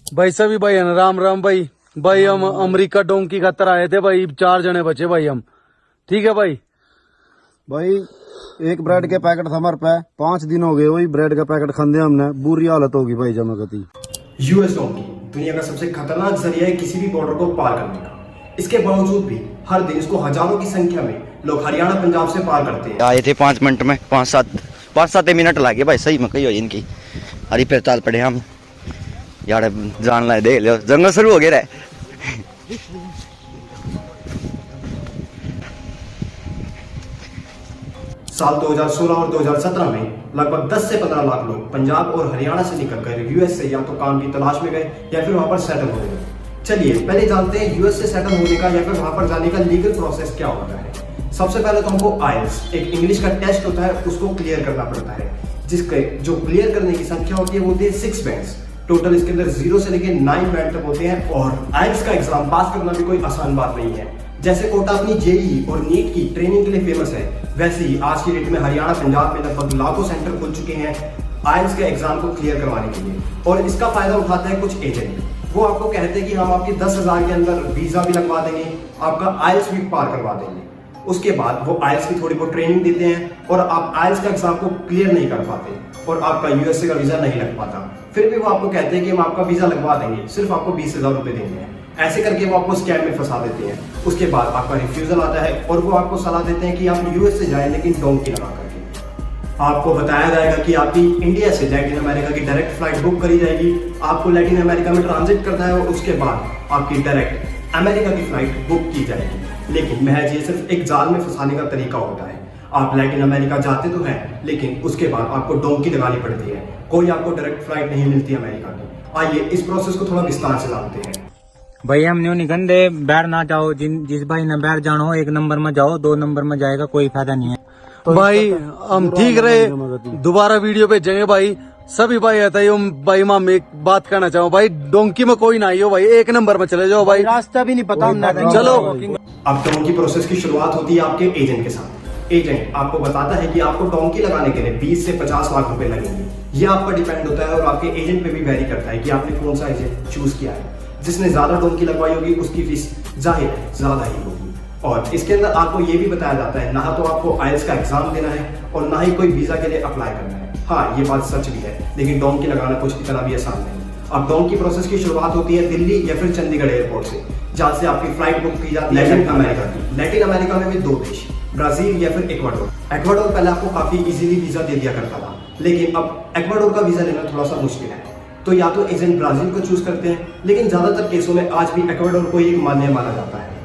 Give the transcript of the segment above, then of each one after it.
भाई सभी भाई है ना, राम राम भाई। भाई हम अमेरिका डोंकी खातर आए थे भाई, 4 जने बचे भाई हम। ठीक है भाई। भाई एक ब्रेड के पैकेट था हमारे पे, 5 दिन हो गए वही ब्रेड का पैकेट खाने हमने, बुरी हालत होगी भाई जमा गति। यूएस डोंकी दुनिया का सबसे खतरनाक जरिया है किसी भी बॉर्डर को पार करने का। इसके बावजूद भी हर दिन इसको हजारों की संख्या में लोग हरियाणा पंजाब से पार करते हैं। आए थे 5 मिनट में, 5-7 मिनट लगे भाई, सही में कही हो इनकी। अरे फिर चाल पड़े हम यार, जान लाए देख लो, जंगल शुरू हो गया है। साल 2016 और 2017 में लगभग 10 से 15 लाख लोग पंजाब और हरियाणा से निकलकर यूएस से या तो काम की तलाश में गए या फिर वहां पर सेटल हो गए। चलिए पहले जानते हैं यूएस से सेटल होने का या फिर वहां पर जाने का लीगल प्रोसेस क्या होता है। सबसे पहले तो हमको आइल्स, एक इंग्लिश का टेस्ट होता है, उसको क्लियर करना पड़ता है, जिसके जो क्लियर करने की संख्या होती है वो होती है 6 बैंड्स। टोटल इसके अंदर 0 से लेकर 9 बैंड तक होते हैं। और आइल्स का एग्जाम पास करना भी कोई आसान बात नहीं है। जैसे कोटा अपनी जेईई और नीट की ट्रेनिंग के लिए फेमस है, वैसे ही आज की डेट में हरियाणा पंजाब में लगभग लाखों सेंटर खुल चुके हैं आइल्स के एग्जाम को क्लियर करवाने के लिए। और इसका फायदा उठाते हैं कुछ एजेंट। वो आपको कहते हैं कि हम आपकी 10,000 के अंदर वीजा भी लगवा देंगे, आपका आइल्स भी पार करवा देंगे। उसके बाद वो आइल्स की थोड़ी बहुत ट्रेनिंग देते हैं और आप आइल्स का एग्जाम को क्लियर नहीं कर पाते और आपका यूएसए का वीजा नहीं लग पाता। फिर भी वो आपको कहते हैं कि हम आपका वीजा लगवा देंगे, सिर्फ आपको 20,000 रुपए देंगे। ऐसे करके वो आपको स्कैम में फंसा देते हैं। उसके बाद आपका रिफ्यूजल आता है और वो आपको सलाह देते हैं कि आप यूएस से जाएं, लेकिन डोंकी लगा करके। आपको बताया जाएगा कि आपकी इंडिया से लैटिन अमेरिका की डायरेक्ट फ्लाइट बुक करी जाएगी, आपको लैटिन अमेरिका में ट्रांजिट करना है और उसके बाद आपकी डायरेक्ट अमेरिका की फ्लाइट बुक की जाएगी। लेकिन महज ये सिर्फ एक जाल में फंसाने का तरीका होता है। आप लैटिन अमेरिका जाते तो हैं, लेकिन उसके बाद आपको डोंकी लगानी पड़ती है, कोई आपको डायरेक्ट फ्लाइट नहीं मिलती अमेरिका की। आइए इस प्रोसेस को थोड़ा विस्तार से जानते हैं। भाई हम न्यू निकंदे बैर ना जाओ, जिस भाई ने बैर जाना हो 1 नंबर में जाओ, 2 नंबर में जाएगा कोई फायदा नहीं है। तो भाई हम ठीक रहे, दोबारा वीडियो भेजेंगे भाई। सभी भाई आता है भाई, मैं एक बात कहना चाहूँ भाई, डोंकी में कोई ना आई हो भाई, 1 नंबर में चले जाओ भाई, रास्ता भी नहीं पता। चलो। अब डोंकी प्रोसेस की शुरुआत होती है आपके एजेंट के साथ। एजेंट आपको बताता है कि आपको डोंकी लगाने के लिए 20 से 50 लाख रुपए लगेंगे। ये आप पर डिपेंड होता है और आपके एजेंट पे भी वेरी करता है कि आपने कौन सा एजेंट चूज किया है। जिसने ज्यादा डोंकी लगवाई होगी उसकी फीस जाहिर है ज्यादा ही होगी। और इसके अंदर आपको ये भी बताया जाता है, ना तो आपको आइल्स का एग्जाम देना है और ना ही कोई वीजा के लिए अप्लाई करना है। हाँ, ये बात सच भी है, लेकिन डोंकी लगाना कुछ इतना भी आसान नहीं। अब डोंकी प्रोसेस की शुरुआत होती है दिल्ली या फिर चंडीगढ़ एयरपोर्ट से, जहाँ से आपकी फ्लाइट बुक की जाती है लैटिन अमेरिका की। लैटिन अमेरिका में भी 2 देश, ब्राजील या फिर इक्वाडोर। इक्वाडोर पहले आपको काफी इजीली वीजा दे दिया करता था, लेकिन अब इक्वाडोर का वीजा लेना थोड़ा सा मुश्किल है। तो या तो एजेंट ब्राजील को चूज करते हैं, लेकिन ज्यादातर केसों में आज भी इक्वाडोर को ही मान्य माना जाता है।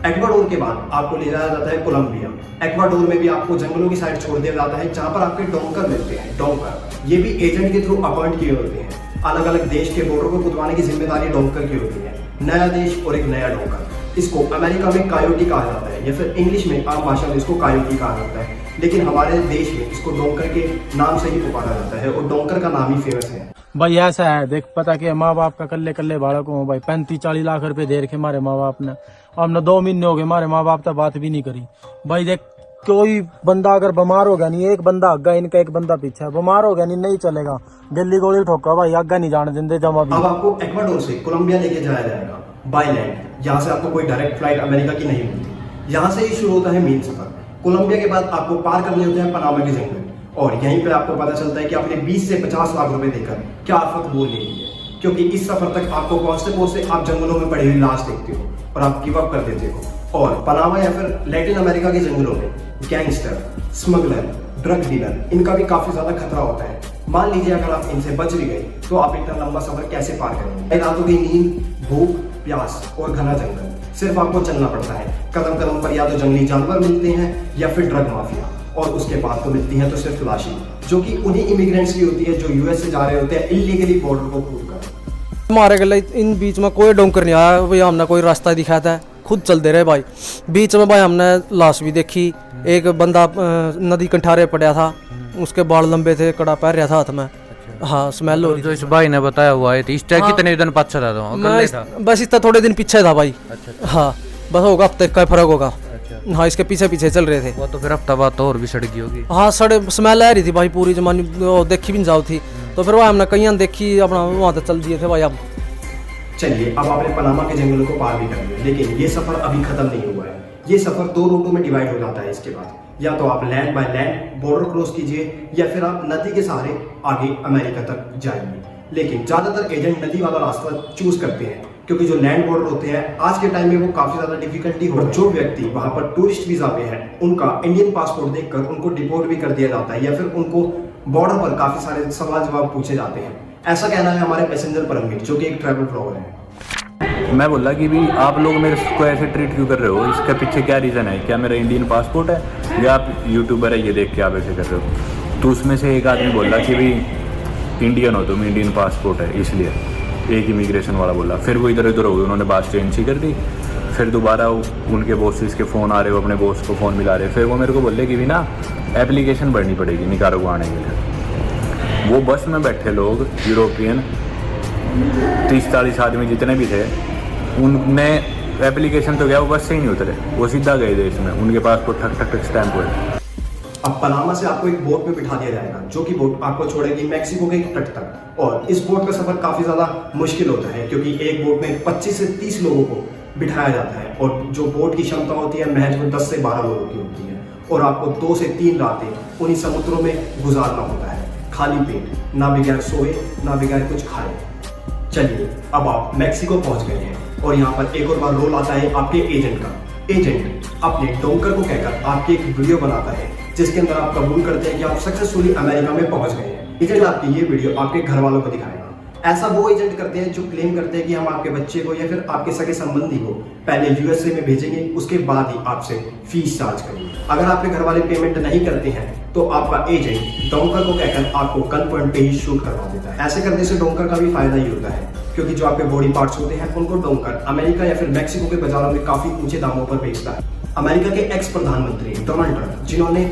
इक्वाडोर के बाद आपको ले जाया जाता है कोलंबिया। इक्वाडोर में भी आपको जंगलों की साइड छोड़ दिया जाता है, जहां पर आपके डोंकर मिलते हैं। डोंकर ये भी एजेंट के थ्रू अपॉइंट किए होते हैं। अलग अलग देश के बॉर्डर को खुदवाने की जिम्मेदारी डोंकर की होती है। नया देश और एक नया डोंकर। इसको अमेरिका में कायोटी कहा जाता है या फिर इंग्लिश में आम भाषा में इसको कायोटी कहा जाता है, लेकिन हमारे देश में इसको डोंकर के नाम से ही पुकारा जाता है और डोंकर का नाम ही फेमस है। भाई ऐसा है, देख पता कि माँ बाप का कल्ले कल्ले बालक हो भाई, 35-40 लाख रुपए दे रखे हमारे माँ बाप ने। हमने 2 महीने हो गए हमारे माँ बाप तक बात भी नहीं करी। भाई देख, कोई बंदा अगर बीमार हो गया नहीं, एक बंदा आगा इनका, एक बंदा पीछे, बीमार हो गया नहीं चलेगा, दिल्ली गोली ठोका भाई, आगा नहीं जाने देंगे जमा भी। अब आपको इक्वाडोर से कोलंबिया लेके जाया जाएगा बाय लैंड। यहाँ से आपको कोई डायरेक्ट फ्लाइट अमेरिका की नहीं मिलती। यहाँ से ही शुरू होता है मेन सफर। कोलंबिया के बाद आपको पार करने होते हैं पनामा के जंगल, और यहीं पर आपको पता चलता है कि आपने 20 से 50 लाख रुपए देकर क्या आफत बोल ली है, क्योंकि इस सफर तक आपको पहुंचते पहुंचते आप जंगलों में पड़ी हुई लाश देखते हो और आप गिव अप कर देते हो। और पनामा या फिर लैटिन अमेरिका के जंगलों में गैंगस्टर, स्मगलर, ड्रग डीलर, इनका भी काफी ज्यादा खतरा होता है। मान लीजिए अगर आप इनसे बच भी गए तो आप इतना लंबा सफर कैसे पार करेंगे? रातों की नींद, भूख, प्यास और घना जंगल, सिर्फ आपको चलना पड़ता है। कदम कदम पर या तो जंगली जानवर मिलते हैं या फिर ड्रग माफिया, और उसके बाद तो मिलती है तो सिर्फ लाशी, जो कि उन्हीं इमिग्रेंट्स की होती है जो यूएस से जा रहे होते हैं इलीगली बॉर्डर को कूद कर। हमारे गले इन बीच में कोई डोंकर नहीं आया भाई, हमने कोई रास्ता दिखाया था, खुद चलते रहे भाई। बीच में भाई हमने लाश भी देखी, एक बंदा नदी कंठारे पड़ा था, उसके बाल लंबे थे, कड़ा पैर रहा था हाथ में। हाँ, स्मेल हो रही जो इस भाई ने बताया हुआ है, इस टाइम कितने दिन पीछे था? बस इतना थोड़े दिन पीछे था भाई। हाँ, बस होगा हफ्ते का फर्क होगा। हाँ, इसके पीछे पीछे चल रहे थे। वो तो फिर हफ्ता बाद तो और भी सड़की होगी। हाँ, सड़े स्मेल आ रही थी भाई, पूरी जमानी देखी भी नहीं जाओ थी। तो फिर वह हमने कहीं देखी अपना वहाँ तक चल दिए थे भाई। अब चलिए, अब आपने पनामा के जंगलों को पार भी कर लिया, लेकिन ये सफर अभी खत्म नहीं हुआ है। ये सफर 2 रूटों में डिवाइड हो जाता है इसके बाद। या तो आप land by land border cross कीजिए, या फिर आप नदी के सहारे आगे अमेरिका तक जाएंगे। लेकिन ज्यादातर एजेंट नदी वाला रास्ता चूज करते हैं, क्योंकि जो लैंड बॉर्डर होते हैं आज के टाइम में वो काफी ज्यादा डिफिकल्टी हो। जो व्यक्ति वहां पर टूरिस्ट वीजा पे हैं, उनका इंडियन पासपोर्ट देखकर उनको डिपोर्ट भी कर दिया जाता है, या फिर उनको बॉर्डर पर काफी सारे सवाल जवाब पूछे जाते हैं। ऐसा कहना है हमारे पैसेंजर परमवीर, जो कि एक ट्रैवल ब्लॉगर है। मैं बोला कि भी आप लोग मेरे को ऐसे ट्रीट क्यों कर रहे हो, इसके पीछे क्या रीज़न है? क्या मेरा इंडियन पासपोर्ट है, या आप यूट्यूबर है ये देख के आप ऐसे कर रहे हो? तो उसमें से एक आदमी बोला कि भी इंडियन हो तुम, इंडियन पासपोर्ट है इसलिए, एक इमिग्रेशन वाला बोला। फिर वो इधर उधर हो गए, उन्होंने बात चेंज कर दी। फिर दोबारा उनके बॉसेस के फ़ोन आ रहे हो, अपने बॉस को फ़ोन मिला रहे। फिर वो मेरे को बोले कि भी ना एप्लीकेशन भरनी पड़ेगी निकारागुआ आने के लिए। वो बस में बैठे लोग यूरोपियन 30-40 आदमी जितने भी थे, उनने एप्लीकेशन तो गया, वो बस से ही नहीं उतरे, वो सीधा गए देश में। उनके पासपोर्ट ठक ठक ठक स्टैंप हुए। अब पनामा से आपको एक बोट में बिठा दिया जाएगा, जो कि बोट आपको छोड़ेगी मैक्सिको के तट तक। और इस बोट का सफर काफी ज्यादा मुश्किल होता है, क्योंकि एक बोट में 25 से 30 लोगों को बिठाया जाता है, और जो बोट की क्षमता होती है महज में 10 से 12 लोगों की होती है। और आपको 2 से 3 रातें उन्हीं समुद्रों में गुजारना होता है, खाली पेट, ना बगैर सोए ना बगैर कुछ खाए। चलिए, अब आप मैक्सिको पहुंच गए हैं, और यहाँ पर एक और बार रोल आता है आपके एजेंट का। एजेंट अपने डोंकर को कहकर आपकी एक वीडियो बनाता है, जिसके अंदर आप कबूल करते हैं कि आप सक्सेसफुली अमेरिका में पहुंच गए हैं। एजेंट आपकी ये वीडियो आपके घर वालों को दिखाएगा। ऐसा वो एजेंट करते हैं जो क्लेम करते हैं कि हम आपके बच्चे को या फिर आपके सगे संबंधी को पहले यूएसए में भेजेंगे, उसके बाद ही आपसे फीस चार्ज करेंगे। अगर आपके घर वाले पेमेंट नहीं करते हैं तो आपका एजेंट डोंकर को कहकर आपको गन पॉइंट पे ही शूट करवा देता है। ऐसे करने से डोंकर का भी फायदा ही होता है, क्योंकि जो आपके बॉडी पार्ट्स होते हैं उनको डोंकर अमेरिका या फिर मैक्सिको के बाजारों में काफी ऊंचे दामों पर बेचता है। अमेरिका के एक्स प्रधानमंत्री डोनाल्ड ट्रंप, जिन्होंने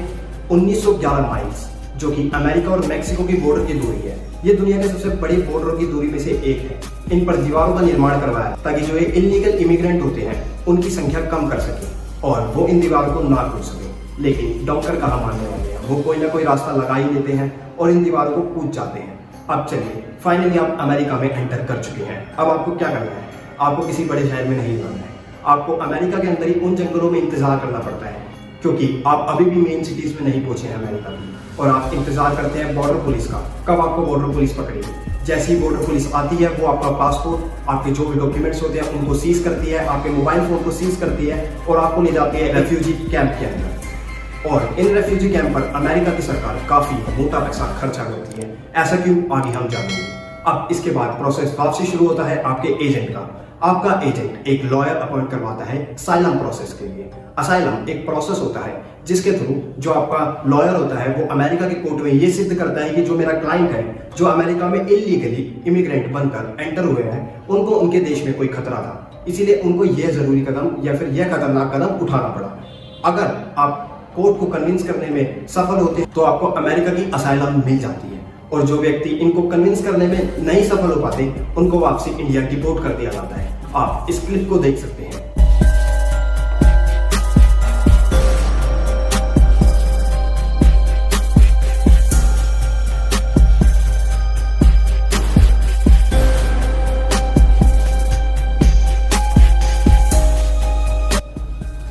1911 माइल्स, जो कि अमेरिका और मैक्सिको की बॉर्डर की दूरी है, ये दुनिया के सबसे बड़ी बॉर्डर की दूरी में से एक है, इन पर दीवारों का निर्माण करवाया ताकि जो ये इलीगल इमिग्रेंट होते हैं उनकी संख्या कम कर सके और वो इन दीवारों को ना कूद सके। लेकिन डोंकर कहाँ मानने वाले हैं, वो कोई ना कोई रास्ता लगा ही लेते हैं और इन दीवारों को कूद जाते हैं। अब चलिए, फाइनली आप अमेरिका में एंटर कर चुके हैं। अब आपको क्या करना है? आपको किसी बड़े शहर में नहीं जाना है, आपको अमेरिका के अंदर ही उन जंगलों में इंतजार करना पड़ता है, क्योंकि आप अभी भी मेन सिटीज में नहीं पहुंचे हैं अमेरिका की, और आप इंतजार करते हैं बॉर्डर पुलिस का, कब आपको बॉर्डर पुलिस पकड़ेगी। जैसी बॉर्डर पुलिस आती है वो आपका पासपोर्ट, आपके जो भी डॉक्यूमेंट्स होते हैं उनको सीज करती है, आपके मोबाइल फोन को सीज करती है और आपको ले जाती है रेफ्यूजी कैंप के अंदर। और इन रेफ्यूजी कैंप पर अमेरिका की सरकार काफी मोटा पैसा खर्चा करती है। ऐसा क्यों, आगे हम जानेंगे। अब इसके बाद प्रोसेस वापसी शुरू होता है आपके एजेंट का। आपका एजेंट एक लॉयर अपॉइंट करवाता है असाइलम प्रोसेस के लिए। असाइलम एक प्रोसेस होता है जिसके थ्रू जो आपका लॉयर होता है वो अमेरिका की कोर्ट में ये सिद्ध करता है कि जो मेरा क्लाइंट है, जो अमेरिका में इलीगली इमिग्रेंट बनकर एंटर हुए हैं, उनको उनके देश में कोई खतरा था, इसीलिए उनको यह जरूरी कदम या फिर यह खतरनाक कदम उठाना पड़ा। अगर आप कोर्ट को कन्विंस करने में सफल होते हैं तो आपको अमेरिका की असाइलम मिल जाती है, और जो व्यक्ति इनको कन्विंस करने में नहीं सफल हो पाते उनको वापसी इंडिया डिपोर्ट कर दिया जाता है। आप इस क्लिप को देख सकते हैं।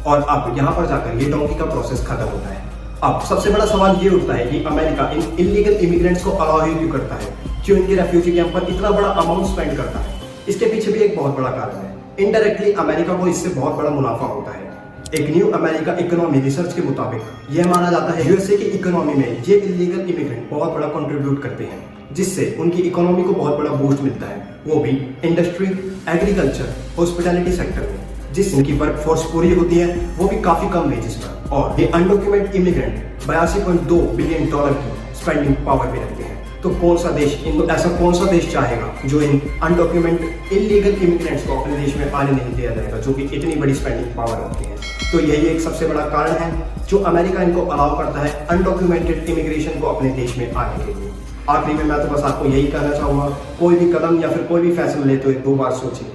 और अब यहाँ पर जाकर ये डोंकी का प्रोसेस खत्म होता है। अब सबसे बड़ा सवाल ये उठता है कि अमेरिका इन इलीगल इमिग्रेंट्स को अलाउ ही क्यों करता है, क्यों इनके रेफ्यूजी कैंप पर इतना बड़ा अमाउंट स्पेंड करता है। इसके पीछे भी एक बहुत बड़ा कारण है। इनडायरेक्टली अमेरिका को इससे बहुत बड़ा मुनाफा होता है। एक न्यू अमेरिका इकोनॉमी रिसर्च के मुताबिक यह माना जाता है यूएसए की इकोनॉमी में ये इलीगल इमिग्रेंट बहुत बड़ा कंट्रीब्यूट करते हैं, जिससे उनकी इकोनॉमी को बहुत बड़ा बूस्ट मिलता है, वो भी इंडस्ट्री, एग्रीकल्चर, हॉस्पिटैलिटी सेक्टर में, जिससे उनकी वर्कफोर्स पूरी होती है, वो भी काफी कम वेजेस पर। और ये अनडॉक्यूमेंट इमिग्रेंट 82.2 बिलियन डॉलर की स्पेंडिंग पावर पे रखते हैं। तो कौन सा देश, ऐसा कौन सा देश चाहेगा जो इन अनडॉक्यूमेंट इलीगल इमिग्रेंट्स को अपने देश में आने नहीं दिया जाएगा, जो कि इतनी बड़ी स्पेंडिंग पावर रखते हैं। तो यही एक सबसे बड़ा कारण है जो अमेरिका इनको अलाउ करता है अनडॉक्यूमेंटेड इमिग्रेशन को अपने देश में आने के लिए। आखिरी में मैं तो बस आपको यही कहना चाहूंगा, कोई भी कदम या फिर कोई भी फैसला लेते हुए 2 बार सोचिए,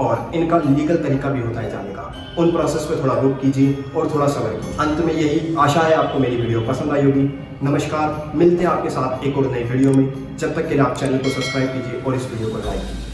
और इनका लीगल तरीका भी होता है जाने का। उन प्रोसेस पे थोड़ा रुक कीजिए और थोड़ा सब्र कीजिए। अंत में यही आशा है आपको मेरी वीडियो पसंद आई होगी। नमस्कार, मिलते हैं आपके साथ एक और नई वीडियो में। जब तक के लिए आप चैनल को सब्सक्राइब कीजिए और इस वीडियो को लाइक कीजिए।